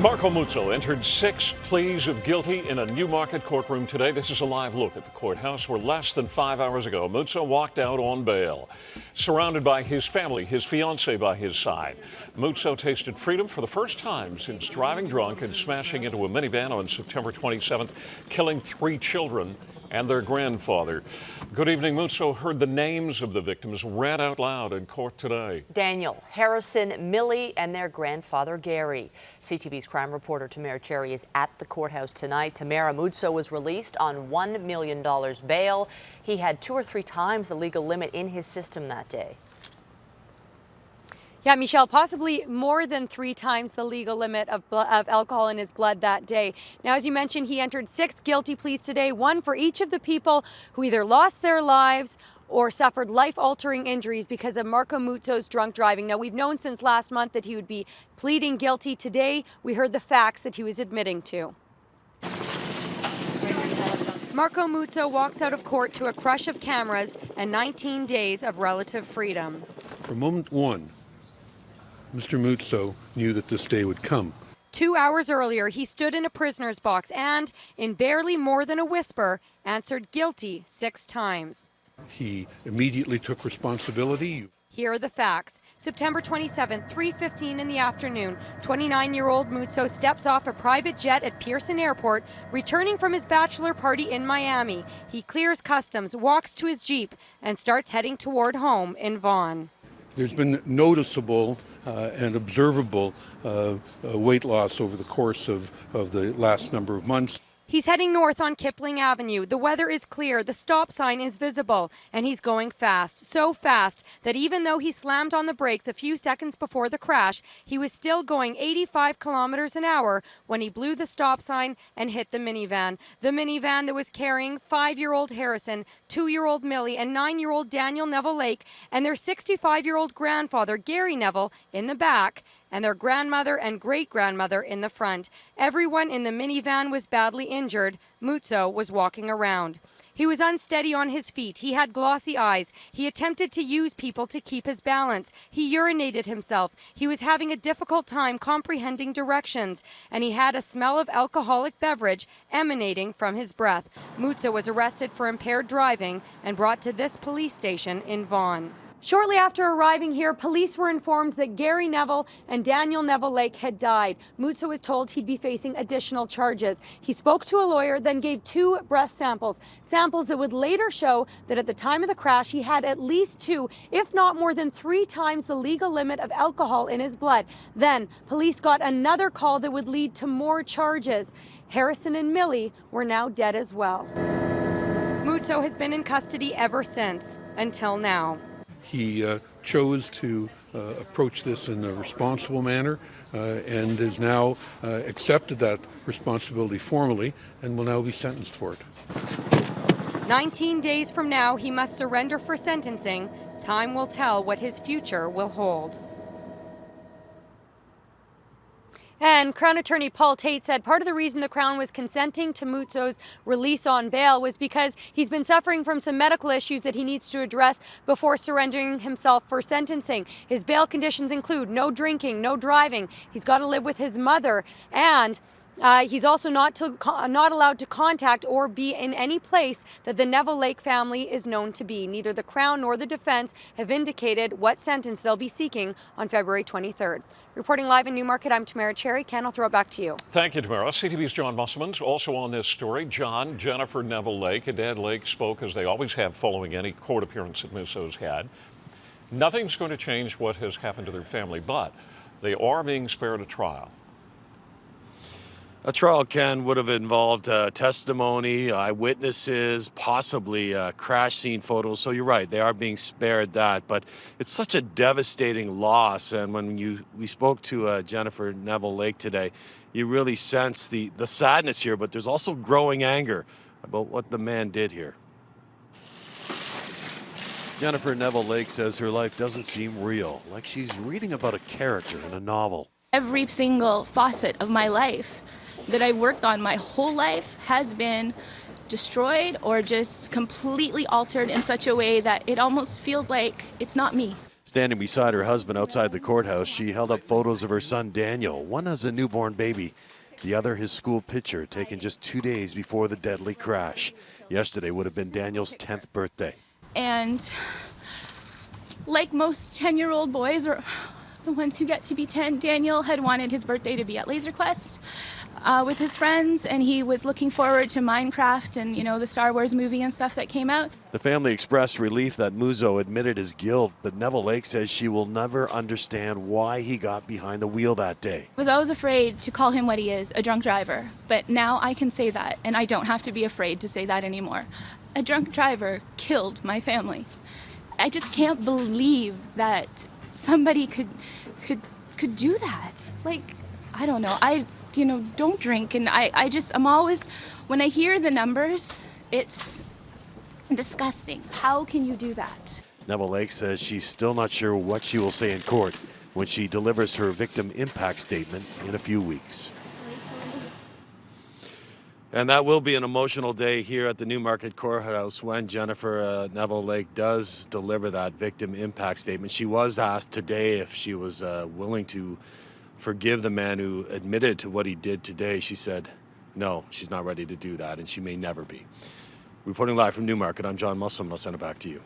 Marco Muzzo entered 6 pleas of guilty in a Newmarket courtroom today. This is a live look at the courthouse where less than 5 hours ago, Muzzo walked out on bail. Surrounded by his family, his fiancée by his side, Muzzo tasted freedom for the first time since driving drunk and smashing into a minivan on September 27th, killing 3 children and their grandfather. Good evening. Muzzo heard the names of the victims read out loud in court today. Daniel, Harrison, Millie, and their grandfather, Gary. CTV's crime reporter Tamara Cherry is at the courthouse tonight. Tamara, Muzzo was released on $1 million bail. He had 2 or 3 times the legal limit in his system that day. Yeah, Michelle, possibly more than 3 times the legal limit of alcohol in his blood that day. Now, as you mentioned, he entered 6 guilty pleas today, 1 for each of the people who either lost their lives or suffered life-altering injuries because of Marco Muzzo's drunk driving. Now, we've known since last month that he would be pleading guilty. Today, we heard the facts that he was admitting to. Marco Muzzo walks out of court to a crush of cameras and 19 days of relative freedom. From moment one, Mr. Muzzo knew that this day would come. 2 hours earlier, he stood in a prisoner's box and, in barely more than a whisper, answered guilty 6 times. He immediately took responsibility. Here are the facts. September 27th, 3:15 in the afternoon, 29-year-old Muzzo steps off a private jet at Pearson Airport, returning from his bachelor party in Miami. He clears customs, walks to his Jeep, and starts heading toward home in Vaughan. There's been noticeable and observable weight loss over the course of the last number of months. He's heading north on Kipling Avenue. The weather is clear, the stop sign is visible, and he's going fast. So fast that even though he slammed on the brakes a few seconds before the crash, he was still going 85 kilometers an hour when he blew the stop sign and hit the minivan. The minivan that was carrying 5-year-old Harrison, 2-year-old Millie, and 9-year-old Daniel Neville-Lake, and their 65-year-old grandfather, Gary Neville, in the back, and their grandmother and great-grandmother in the front. Everyone in the minivan was badly injured. Muzzo was walking around. He was unsteady on his feet. He had glossy eyes. He attempted to use people to keep his balance. He urinated himself. He was having a difficult time comprehending directions, and he had a smell of alcoholic beverage emanating from his breath. Muzzo was arrested for impaired driving and brought to this police station in Vaughan. Shortly after arriving here, police were informed that Gary Neville and Daniel Neville-Lake had died. Muzzo was told he'd be facing additional charges. He spoke to a lawyer, then gave 2 breath samples that would later show that at the time of the crash, he had at least 2, if not more than 3 times the legal limit of alcohol in his blood. Then, police got another call that would lead to more charges. Harrison and Millie were now dead as well. Muzzo has been in custody ever since, until now. He chose to approach this in a responsible manner and has now accepted that responsibility formally and will now be sentenced for it. 19 days from now, he must surrender for sentencing. Time will tell what his future will hold. And Crown Attorney Paul Tate said part of the reason the Crown was consenting to Muzzo's release on bail was because he's been suffering from some medical issues that he needs to address before surrendering himself for sentencing. His bail conditions include no drinking, no driving. He's got to live with his mother, and he's also not allowed to contact or be in any place that the Neville-Lake family is known to be. Neither the Crown nor the defense have indicated what sentence they'll be seeking on February 23rd. Reporting live in Newmarket, I'm Tamara Cherry. Ken, I'll throw it back to you. Thank you, Tamara. CTV's John Musselman also on this story. John, Jennifer Neville-Lake, and Dad Lake spoke, as they always have following any court appearance that Muzzo's had. Nothing's going to change what has happened to their family, but they are being spared a trial. A trial, Ken, would have involved testimony, eyewitnesses, possibly crash scene photos. So you're right, they are being spared that. But it's such a devastating loss. And when we spoke to Jennifer Neville-Lake today, you really sense the sadness here, but there's also growing anger about what the man did here. Jennifer Neville-Lake says her life doesn't seem real, like she's reading about a character in a novel. Every single facet of my life that I worked on my whole life has been destroyed or just completely altered in such a way that it almost feels like it's not me. Standing beside her husband outside the courthouse, she held up photos of her son Daniel, one as a newborn baby, the other his school picture taken just 2 days before the deadly crash. Yesterday would have been Daniel's 10th birthday. And like most 10-year-old boys, or the ones who get to be 10, Daniel had wanted his birthday to be at Laser Quest with his friends, and he was looking forward to Minecraft and, you know, the Star Wars movie and stuff that came out. The family expressed relief that Muzzo admitted his guilt, but Neville-Lake says she will never understand why he got behind the wheel that day. I was always afraid to call him what he is, a drunk driver. But now I can say that, and I don't have to be afraid to say that anymore. A drunk driver killed my family. I just can't believe that somebody could do that. Like, I don't know. I don't drink, and I'm always, when I hear the numbers, it's disgusting. How can you do that? Neville-Lake says she's still not sure what she will say in court when she delivers her victim impact statement in a few weeks. And that will be an emotional day here at the Newmarket Courthouse when Jennifer Neville-Lake does deliver that victim impact statement. She was asked today if she was willing to forgive the man who admitted to what he did today. She said no, she's not ready to do that, and she may never be. Reporting live from Newmarket, I'm John Musselman. I'll send it back to you.